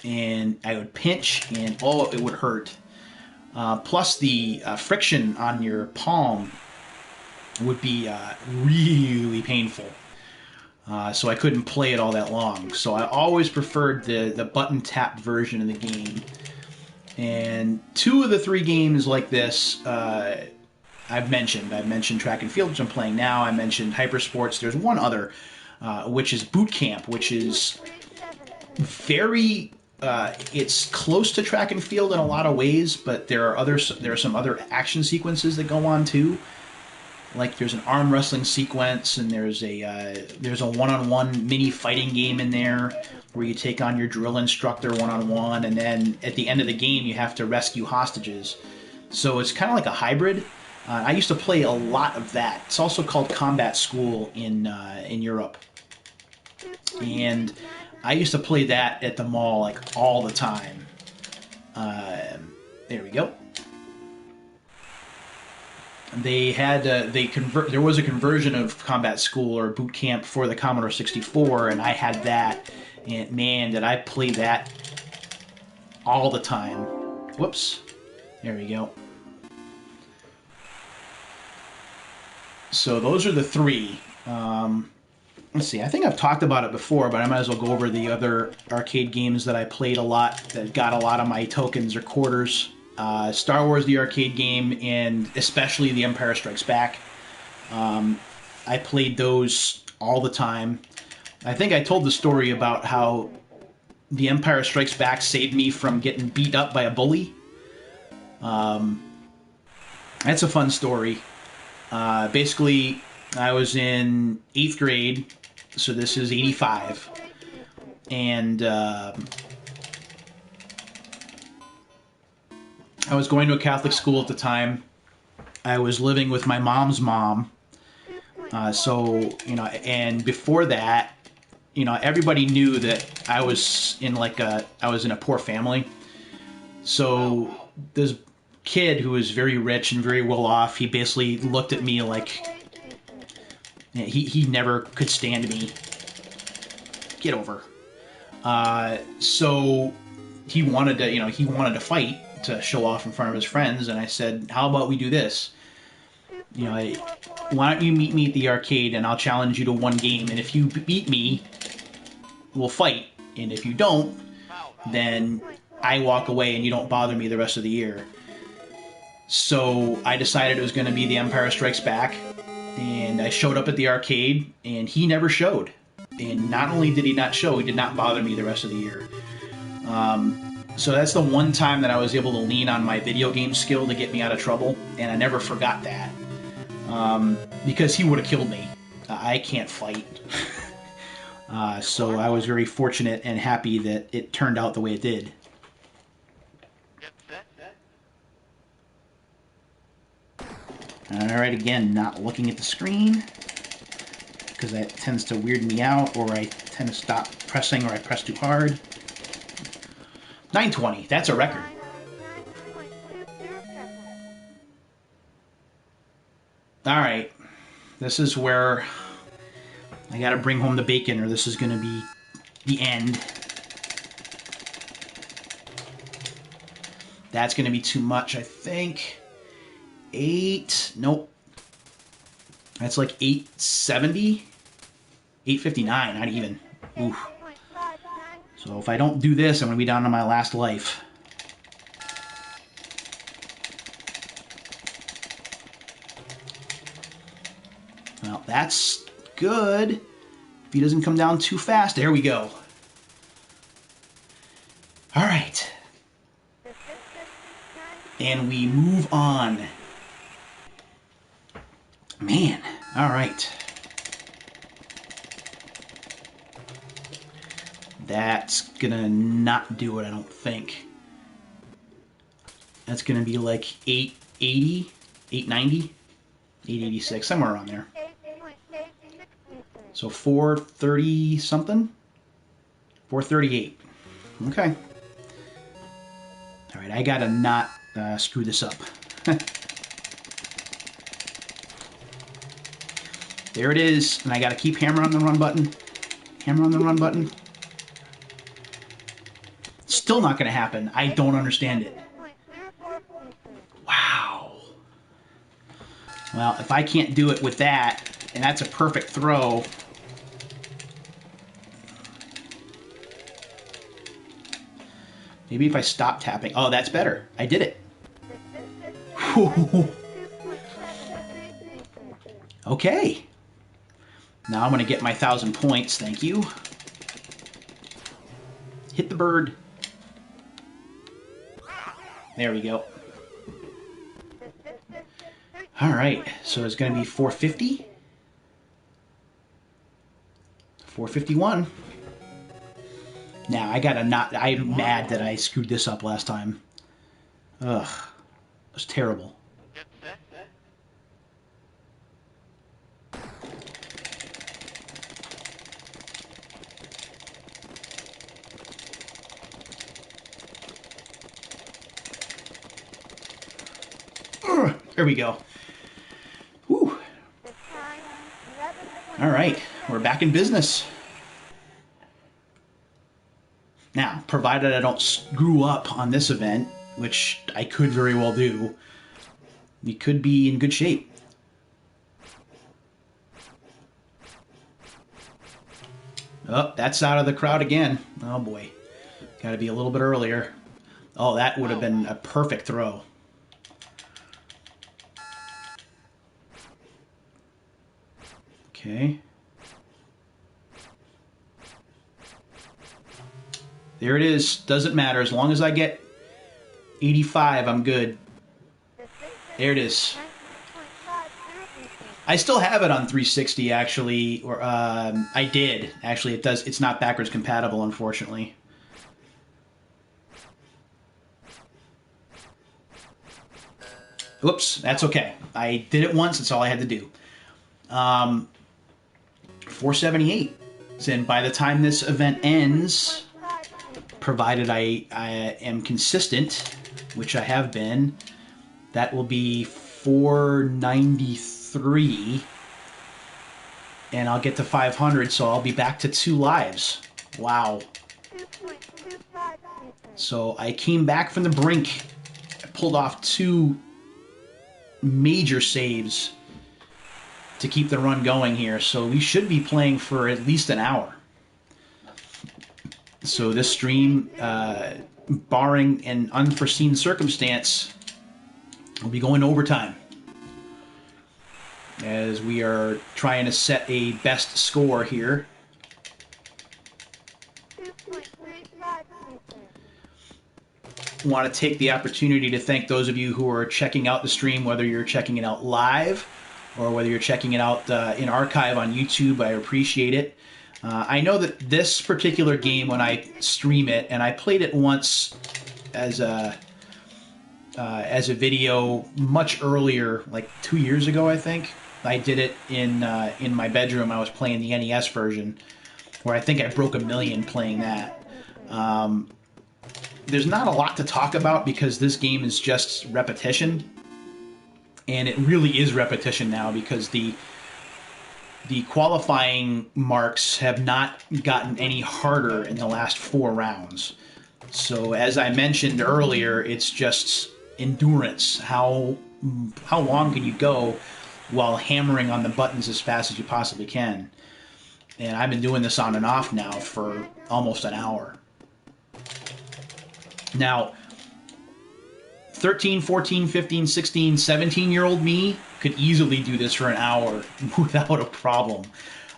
and I would pinch, and oh, it would hurt. Plus, the friction on your palm would be really painful. So I couldn't play it all that long. So I always preferred the button-tapped version of the game. And 2 of the 3 games like this I've mentioned. I've mentioned Track and Field, which I'm playing now. I mentioned Hypersports. There's one other, which is Boot Camp, which is very... it's close to Track and Field in a lot of ways, but there are some other action sequences that go on too. Like there's an arm wrestling sequence, and there's a one-on-one mini fighting game in there where you take on your drill instructor one-on-one, and then at the end of the game you have to rescue hostages. So it's kind of like a hybrid. I used to play a lot of that. It's also called Combat School in Europe, and I used to play that at the mall like all the time. There we go. They had there was a conversion of Combat School or Boot Camp for the Commodore 64, and I had that, and man, did I play that all the time. Whoops. There we go. So those are the 3. Let's see, I think I've talked about it before, but I might as well go over the other arcade games that I played a lot that got a lot of my tokens or quarters. Star Wars the arcade game, and especially The Empire Strikes Back. I played those all the time. I think I told the story about how The Empire Strikes Back saved me from getting beat up by a bully. That's a fun story. Basically, I was in 8th grade, so this is 85, and I was going to a Catholic school at the time. I was living with my mom's mom. So, and before that, everybody knew that I was in a poor family. So this kid who was very rich and very well off, he basically looked at me like he never could stand me. Get over. So he wanted to fight, to show off in front of his friends, and I said, how about we do this? Why don't you meet me at the arcade, and I'll challenge you to 1 game, and if you beat me, we'll fight, and if you don't, then I walk away and you don't bother me the rest of the year. So I decided it was going to be The Empire Strikes Back, and I showed up at the arcade, and he never showed. And not only did he not show, he did not bother me the rest of the year. So that's the one time that I was able to lean on my video game skill to get me out of trouble, and I never forgot that. Because he would have killed me. I can't fight. So I was very fortunate and happy that it turned out the way it did. Get set. Alright, again, not looking at the screen, because that tends to weird me out, or I tend to stop pressing, or I press too hard. 920, that's a record. Alright, this is where I gotta bring home the bacon, or this is gonna be the end. That's gonna be too much, I think. 8, nope. That's like 870? 859, not even. Oof. So if I don't do this, I'm gonna be down to my last life. Well, that's good. If he doesn't come down too fast, there we go. All right. And we move on. Man, all right. That's gonna not do it, I don't think. That's gonna be like 880, 890, 886, somewhere around there. So 430 something? 438. Okay. All right, I gotta not screw this up. There it is, and I gotta keep hammering on the run button. Hammer on the run button. Still not gonna happen. I don't understand it. Wow. Well, if I can't do it with that, and that's a perfect throw. Maybe if I stop tapping. Oh, that's better. I did it. Okay. Now I'm going to get my 1,000 points. Thank you. Hit the bird. There we go. All right. So it's going to be 450. 451. Now, I gotta not... I'm mad that I screwed this up last time. Ugh. It was terrible. Get set. Ugh, there we go. Whew. All right. We're back in business. Now, provided I don't screw up on this event, which I could very well do, we could be in good shape. Oh, that's out of the crowd again. Oh boy. Got to be a little bit earlier. Oh, that would have been a perfect throw. Okay. There it is. Doesn't matter. As long as I get 85, I'm good. There it is. I still have it on 360, actually. Or I did. Actually, it does. It's not backwards compatible, unfortunately. Whoops. That's okay. I did it once. That's all I had to do. 478. And by the time this event ends... provided I am consistent, which I have been, that will be 493, and I'll get to 500, so I'll be back to 2 lives. Wow. So I came back from the brink, I pulled off 2 major saves to keep the run going here, so we should be playing for at least an hour. So this stream, barring an unforeseen circumstance, We'll be going overtime as we are trying to set a best score here. 2.35 Want to take the opportunity to thank those of you who are checking out the stream, whether you're checking it out live or whether you're checking it out in archive on YouTube. I appreciate it. I know that this particular game, when I stream it, and I played it once as a video much earlier, like 2 years ago, I think. I did it in my bedroom. I was playing the NES version, where I think I broke 1 million playing that. There's not a lot to talk about because this game is just repetition, and it really is repetition now because the qualifying marks have not gotten any harder in the last 4 rounds. So as I mentioned earlier, it's just endurance. How long can you go while hammering on the buttons as fast as you possibly can? And I've been doing this on and off now for almost an hour. Now, 13, 14, 15, 16, 17-year-old me could easily do this for an hour without a problem.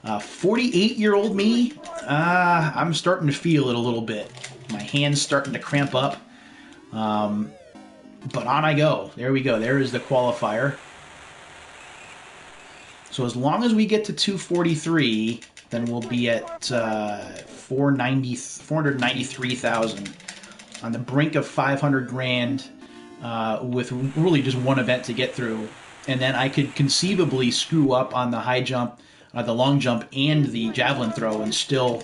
48-year-old me, I'm starting to feel it a little bit. My hand's starting to cramp up. But on I go. There we go. There is the qualifier. So as long as we get to 243, then we'll be at 493,000 on the brink of 500 grand with really just one event to get through. And then I could conceivably screw up on the high jump, the long jump, and the javelin throw and still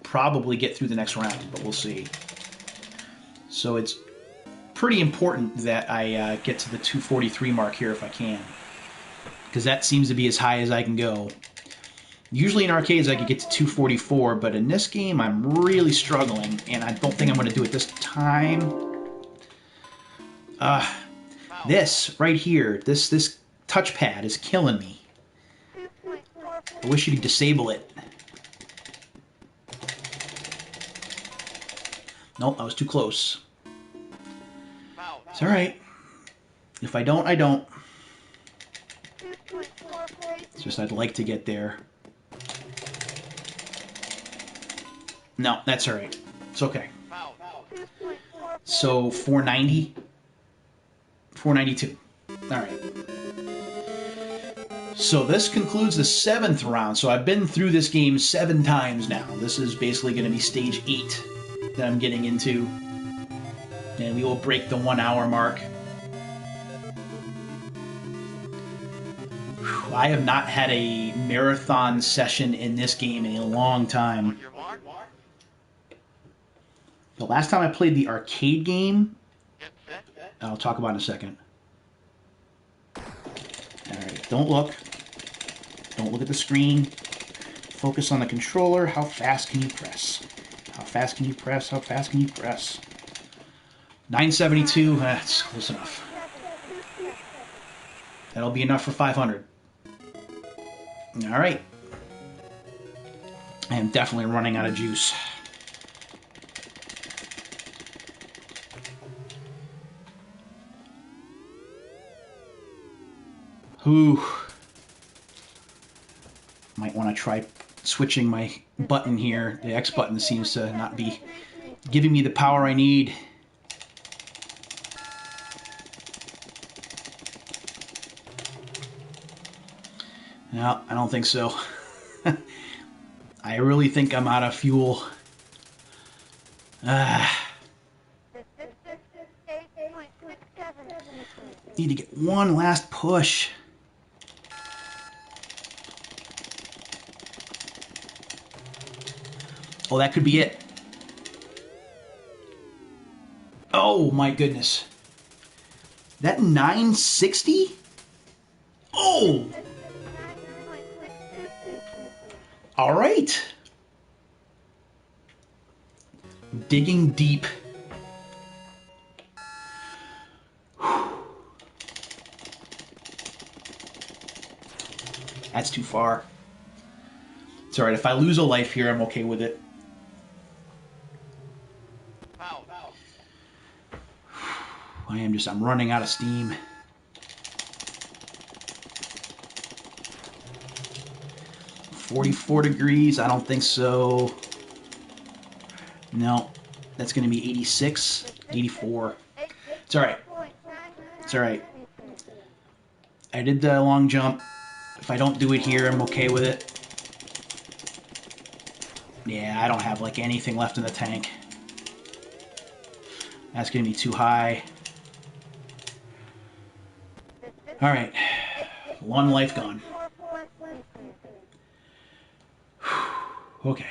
probably get through the next round, but we'll see. So it's pretty important that I get to the 243 mark here if I can, because that seems to be as high as I can go. Usually in arcades I could get to 244, but in this game I'm really struggling, and I don't think I'm going to do it this time. This right here, this touchpad is killing me. I wish you could disable it. Nope, I was too close. It's alright. If I don't, I don't. It's just I'd like to get there. No, that's alright. It's okay. So, 490? 492. Alright. So this concludes the 7th round. So I've been through this game 7 times now. This is basically going to be stage 8 that I'm getting into. And we will break the 1 hour mark. Whew, I have not had a marathon session in this game in a long time. The last time I played the arcade game, I'll talk about in a second. Alright, don't look. Don't look at the screen. Focus on the controller. How fast can you press? How fast can you press? How fast can you press? 972, that's close enough. That'll be enough for 500. Alright. I am definitely running out of juice. Ooh. Might want to try switching my button here. The X button seems to not be giving me the power I need. No, I don't think so. I really think I'm out of fuel. Need to get one last push. Oh, that could be it. Oh my goodness. That 960? Oh! All right. Digging deep. That's too far. It's alright. If I lose a life here, I'm okay with it. I'm running out of steam. 44 degrees? I don't think so. No, that's going to be 86, 84. It's all right. It's all right. I did the long jump. If I don't do it here, I'm okay with it. Yeah, I don't have like anything left in the tank. That's going to be too high. All right. One life gone. Okay.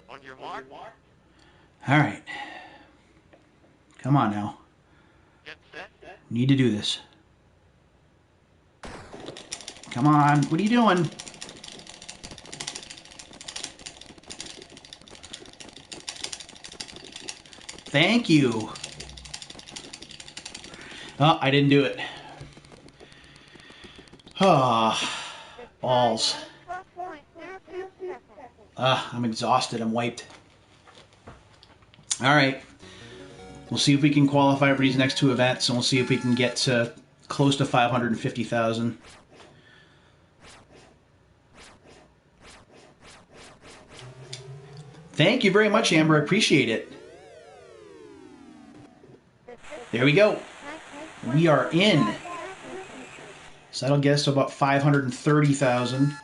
On your mark. All right. Come on now. Get set. We need to do this. Come on. What are you doing? Thank you. Oh, I didn't do it. Ah, balls. I'm exhausted. I'm wiped. All right. We'll see if we can qualify for these next two events, and we'll see if we can get to close to 550,000. Thank you very much, Amber. I appreciate it. There we go. We are in. So that'll get us to about 530,000.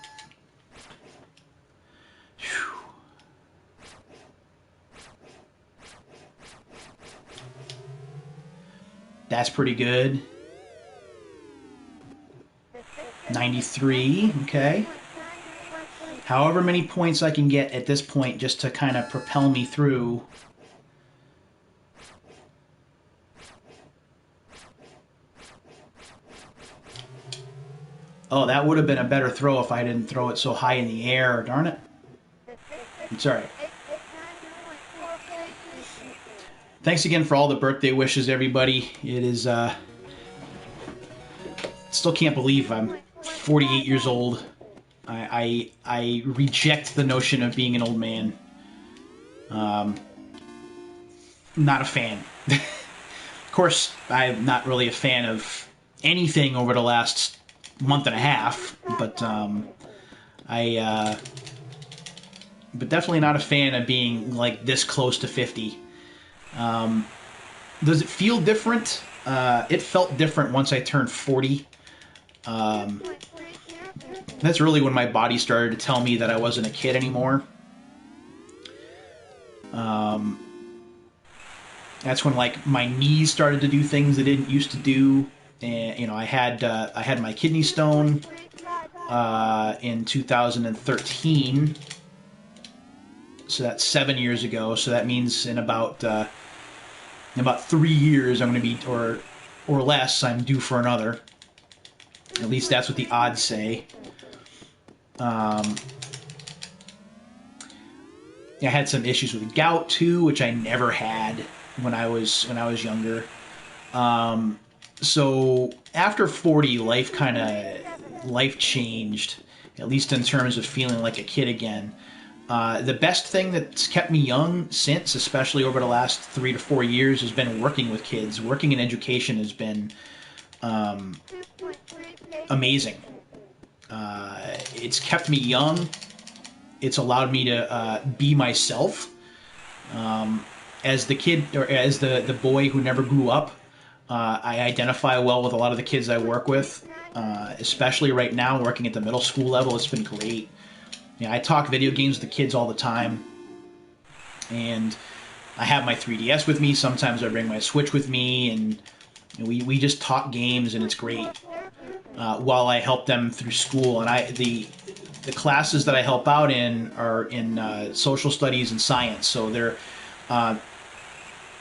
That's pretty good. 93, okay. However many points I can get at this point just to kind of propel me through. Oh, that would have been a better throw if I didn't throw it so high in the air. Darn it. It's all right. Thanks again for all the birthday wishes, everybody. It is, still can't believe I'm 48 years old. I reject the notion of being an old man. Not a fan. Of course, I'm not really a fan of anything over the last month and a half, but but definitely not a fan of being like this close to 50. Does it feel different? It felt different once I turned 40. That's really when my body started to tell me that I wasn't a kid anymore. That's when like my knees started to do things they didn't used to do, and you know I had my kidney stone in 2013, so that's 7 years ago. So that means in about 3 years I'm going to be or less I'm due for another. At least that's what the odds say. I had some issues with gout too, which I never had when I was younger. So after 40, life changed, at least in terms of feeling like a kid again. The best thing that's kept me young since, especially over the last 3 to 4 years, has been working with kids. Working in education has been amazing. It's kept me young. It's allowed me to be myself. As the kid, or as the boy who never grew up, I identify well with a lot of the kids I work with, especially right now working at the middle school level. It's been great. You know, I talk video games with the kids all the time, and I have my 3DS with me. Sometimes I bring my Switch with me, and you know, we just talk games, and it's great. While I help them through school, and the classes that I help out in are in social studies and science. So they're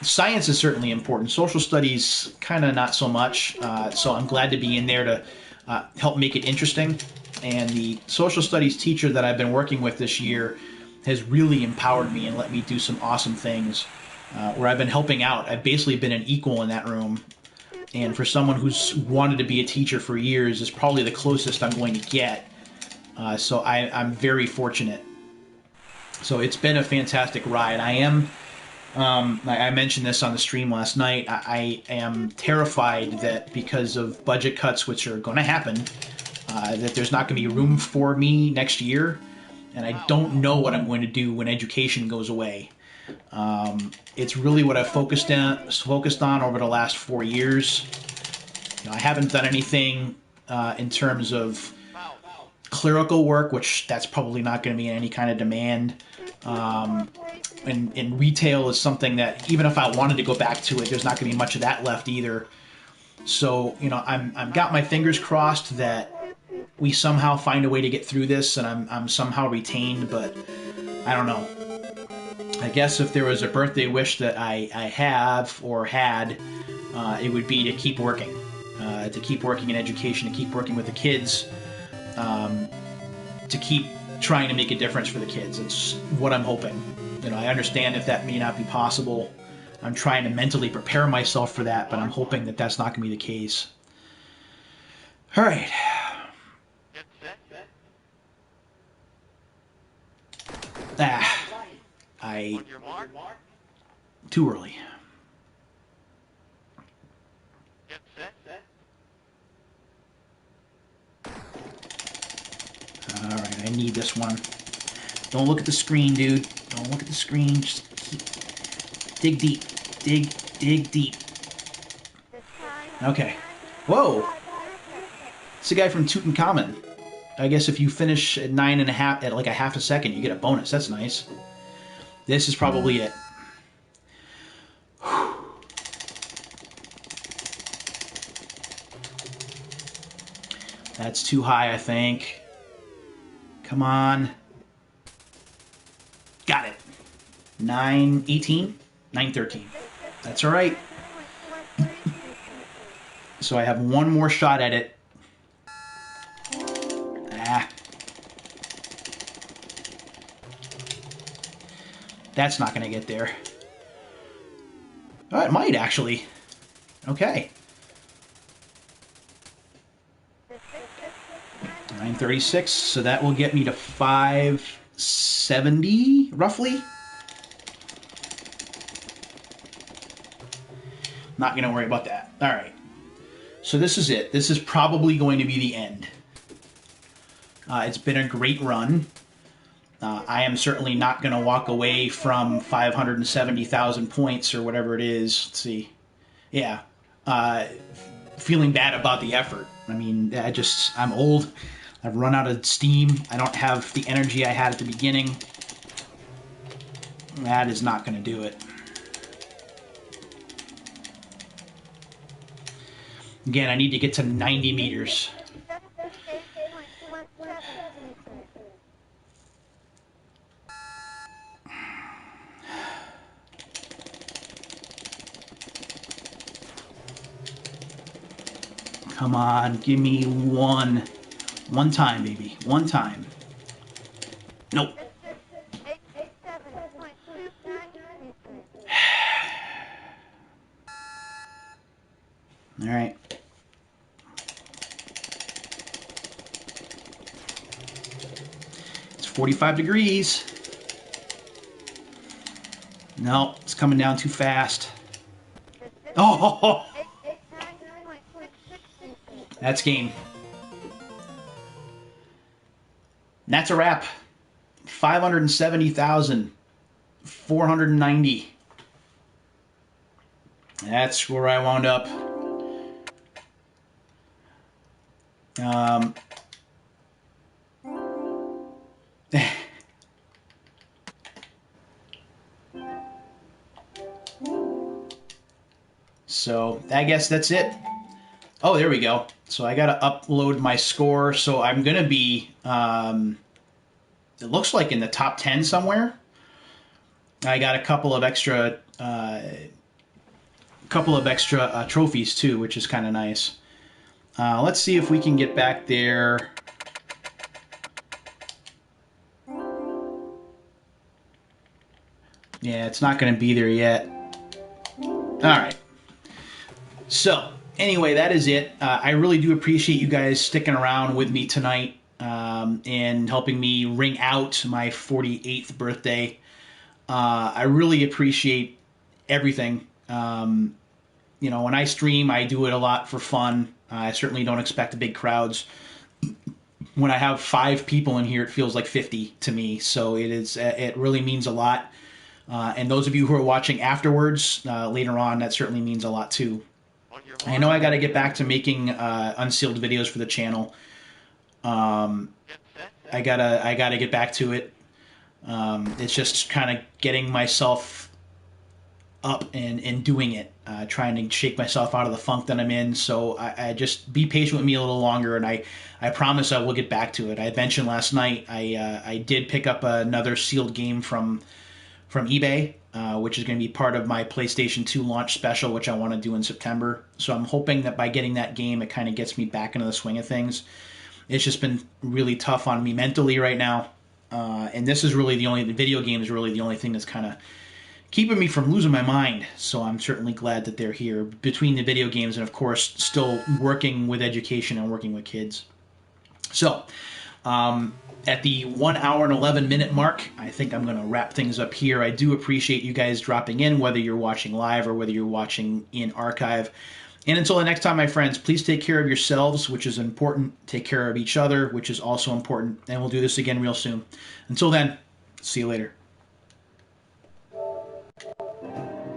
science is certainly important. Social studies, kind of not so much. So I'm glad to be in there to help make it interesting. And the social studies teacher that I've been working with this year has really empowered me and let me do some awesome things where I've been helping out. I've basically been an equal in that room. And for someone who's wanted to be a teacher for years, it's probably the closest I'm going to get. So I'm very fortunate. So it's been a fantastic ride. I am, I mentioned this on the stream last night, I am terrified that because of budget cuts, which are going to happen, that there's not going to be room for me next year, and I don't know what I'm going to do when education goes away. It's really what I've focused on over the last 4 years. I haven't done anything in terms of clerical work, which that's probably not going to be in any kind of demand. And retail is something that even if I wanted to go back to it, there's not going to be much of that left either. So I'm got my fingers crossed that we somehow find a way to get through this, and I'm somehow retained. But I don't know. I guess if there was a birthday wish that I have or had, it would be to keep working in education, to keep working with the kids, to keep trying to make a difference for the kids. It's what I'm hoping. I understand if that may not be possible. I'm trying to mentally prepare myself for that, but I'm hoping that that's not going to be the case. All right. Get set. On your mark. Too early. Get set. All right, I need this one. Don't look at the screen, dude. Don't look at the screen. Just dig deep. Dig deep. Okay. Whoa. It's the guy from Tutankhamun. I guess if you finish at 9.5 at like a half a second, you get a bonus. That's nice. This is probably it. That's too high, I think. Come on. Got it. 9:18? 9:13. That's all right. So I have one more shot at it. That's not going to get there. Oh, it might actually. Okay. 936, so that will get me to 570, roughly. Not going to worry about that. All right. So this is it. This is probably going to be the end. It's been a great run. I am certainly not going to walk away from 570,000 points or whatever it is. Let's see. Yeah. Feeling bad about the effort. I mean, I'm old. I've run out of steam. I don't have the energy I had at the beginning. That is not going to do it. Again, I need to get to 90 meters. Come on, give me one. One time, baby. One time. Nope. All right. It's 45 degrees. No, it's coming down too fast. Oh! That's game. That's a wrap. 570,490. That's where I wound up. So I guess that's it. Oh, there we go. So I got to upload my score. So I'm going to be, it looks like in the top 10 somewhere. I got a couple of extra trophies too, which is kind of nice. Let's see if we can get back there. Yeah, it's not going to be there yet. All right. So anyway, that is it. I really do appreciate you guys sticking around with me tonight and helping me ring out my 48th birthday. I really appreciate everything. When I stream, I do it a lot for fun. I certainly don't expect big crowds. when I have 5 people in here, it feels like 50 to me. So it really means a lot. And those of you who are watching afterwards, later on, that certainly means a lot too. On your I know mark. I got to get back to making unsealed videos for the channel. Get set. I gotta get back to it. It's just kind of getting myself up and doing it, trying to shake myself out of the funk that I'm in. So I just be patient with me a little longer, and I promise I will get back to it. I mentioned last night I did pick up another sealed game from eBay, which is going to be part of my PlayStation 2 launch special, which I want to do in September. So I'm hoping that by getting that game, it kind of gets me back into the swing of things. It's just been really tough on me mentally right now. And this is really the video game is really the only thing that's kind of keeping me from losing my mind. So I'm certainly glad that they're here between the video games and, of course, still working with education and working with kids. So, at the 1 hour and 11 minute mark, I think I'm going to wrap things up here. I do appreciate you guys dropping in, whether you're watching live or whether you're watching in archive. And until the next time, my friends, please take care of yourselves, which is important. Take care of each other, which is also important. And we'll do this again real soon. Until then, see you later.